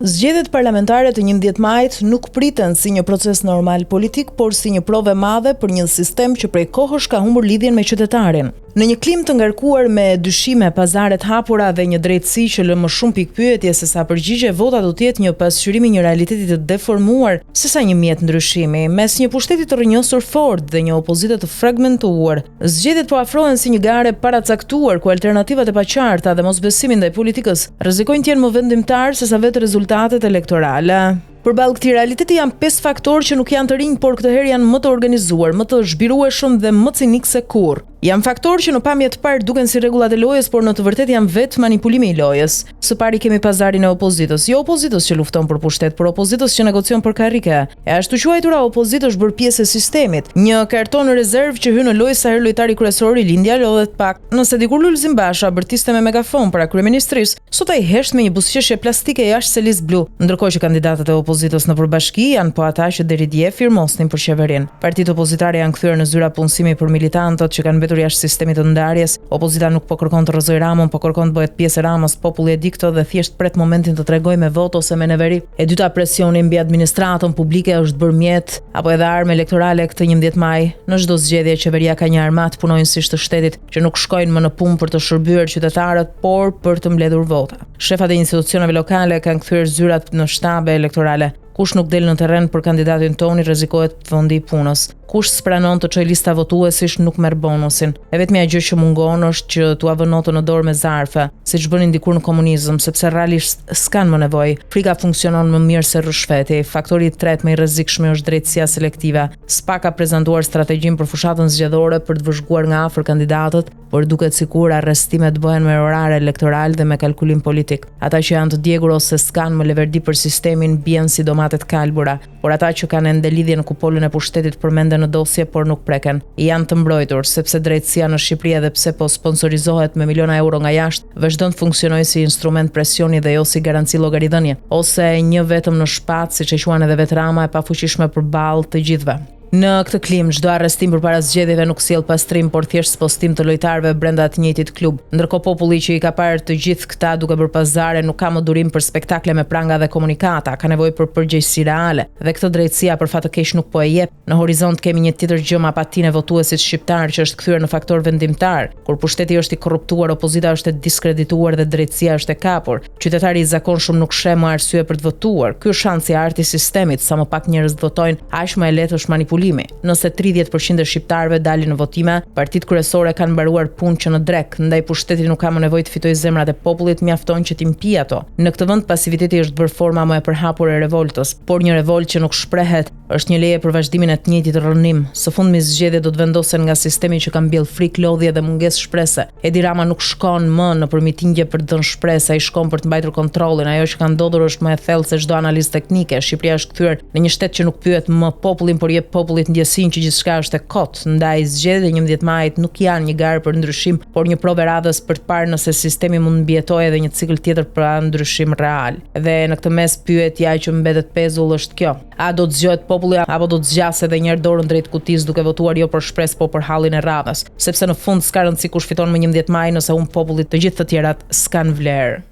Zgjedhjet parlamentare të 11 majit nuk priten si një proces normal politik, por si një provë e madhe për një sistem që prej kohësh ka humbur lidhjen me qytetarin. Në një klim të ngarkuar me dyshime, pazaret hapura dhe një drejtësi që lë më shumë pikpyetje se sa përgjigje, vota do të jetë një pasqyrim i një realiteti të deformuar sesa një mjet ndryshimi, mes një pushteti të rrënjosur fort dhe një opozite të fragmentuar. Zgjedhjet po afrohen si një gare paracaktuar ku alternativat e paqarta dhe mosbesimi ndaj politikës rrezikojnë të jenë më vendimtar sesa vetë rezultatet elektorale. Përballë këtij realiteti janë 5 faktorë që nuk janë të rinj, por këtë herë janë më të organizuar, më të zhbirueshëm dhe më cinik se kurrë. Janë faktorë që në pamje të parë duken si rregullat e lojës, por në të vërtetë janë vetë manipulimi i lojës. Së pari kemi pazarin e opozitës, jo opozitës që lufton për pushtet, por opozitës që negocion për karrike. E ashtu quajtura opozitë është bërë pjesë e sistemit, një karton rezervë që hyn në lojë sa herë lojtari kryesor i lindja lodhet pak. Nëse dikur Lulzim Basha bërtiste me megafon para kryeministrisë, sot ai hesht me një buzëqeshje plastike jashtë selis blu, ndërkohë që kandidatët e opozitës në përbashki janë po ata që deri dje firmosnin për qeverinë. Partitë opozitare janë kthyer në zyra punësimi për militantët që kanë mbetur jashtë sistemit të ndarjes. Opozita nuk po kërkon të rrëzoj Ramën, po kërkon të bëhet pjesë e Ramës. Populli e di këtë dhe thjesht pret momentin të tregojë me votë ose me neveri. E dyta, presioni mbi administratën publike është bërë mjet apo edhe armë elektorale këtë 11 maj. Në çdo zgjedhje qeveria ka një armat punonjësish të shtetit që nuk shkojnë më në punë për të shërbyer qytetarët, por për të mbledhur vota. Shefat e institucioneve lokale kanë kthyer zyrat në shtabe elektorale. Kush nuk del në terren për kandidatin toni rrezikohet vendi i punës. Kush s'pranon të çojë lista votuesish nuk merr bonusin. E vetmja gjë që mungon është që t'ua vë notën në dorë me zarfe, siç bënin dikur në komunizëm, sepse realisht s'kan më nevojë. Frika funksionon më mirë se rrëshfeti. Faktori i tretë më i rrezikshëm është drejtësia selektive. SPA ka prezantuar strategjinë për fushatën zgjedhore për të vëzhguar nga afër kandidatët, por duket sikur arrestimet bëhen me orar elektoral dhe me kalkulim politik. Ata që janë të djegur ose s'kan më leverdi për sistemin bien si domatet kalbura, por ata që kanë ende lidhje në kupolën e pushtetit përmenden në dosje por nuk preken. Janë të mbrojtur sepse drejtësia në Shqipëri, edhe pse po sponsorizohet me miliona euro nga jashtë, vazhdon të funksionojë si instrument presioni dhe jo si garanci llogaridhënie, ose një vetëm në shpatë, siç e quan edhe vet Rama, e pafuqishme përballë të gjithëve. Në këtë klim, çdo arrestim përpara zgjedhjeve nuk sjell pastrim, por thjesht postim të lojtarëve brenda të njëjtit klub. Ndërkohë populli që i ka parë të gjithë këta duke bërë pazare nuk ka më durim për spektakle me pranga dhe komunikata, ka nevojë për përgjegjësi reale. Dhe këtë drejtësia për fat të keq nuk po e jep. Në horizont kemi një tjetër gjë me apatinë e votuesit shqiptar që është kthyer në faktor vendimtar. Kur pushteti është i korruptuar, opozita është e diskredituar dhe drejtësia është e kapur. Qytetari i zakonshëm nuk sheh më arsye për të votuar. Ky është shansi i arti sistemit, sa më pak njerëz votojnë, aq më e lehtë është manipulimi. Nëse 30% e shqiptarëve dalin në votime, partitë kryesore kanë mbaruar punë që në drek, ndaj pushteti nuk ka më nevojë të fitojë zemrat e popullit, mjafton që t'i mpi ato. Në këtë vend pasiviteti është bërë forma më e përhapur e revoltës, por një revoltë që nuk shprehet është një leje për vazhdimin e të njëjtit rrënim. Së fundmi zgjedhjet do të vendosen nga sistemi që ka mbjell frikë, lodhje dhe mungesë shprese. Edi Rama nuk shkon më në mitingje për të dhënë shpresë, ai shkon për të mbajtur kontrollin. Ajo që ka ndodhur është më e thellë se çdo analizë teknike. Shqipëria është kthyer në një shtet që nuk pyet më popullin, por jep popullit ndjesinë që gjithçka është e kot. Ndaj zgjedhjet e 11 majit nuk janë një garë për ndryshim, por një provë radhës për të parë nëse sistemi mund mbijetojë edhe një cikël tjetër për ndryshim real. Dhe në këtë mes pyetja që mbetet pezull është kjo: a do të zgjohet populli apo do të zgjasë edhe një herë dorën drejt kutisë duke votuar jo për shpresë, po për hallin e radhës? Sepse në fund s'ka rëndësi kush fiton më 11 maj nëse popullit të gjithë të tjerat s'kan vlerë.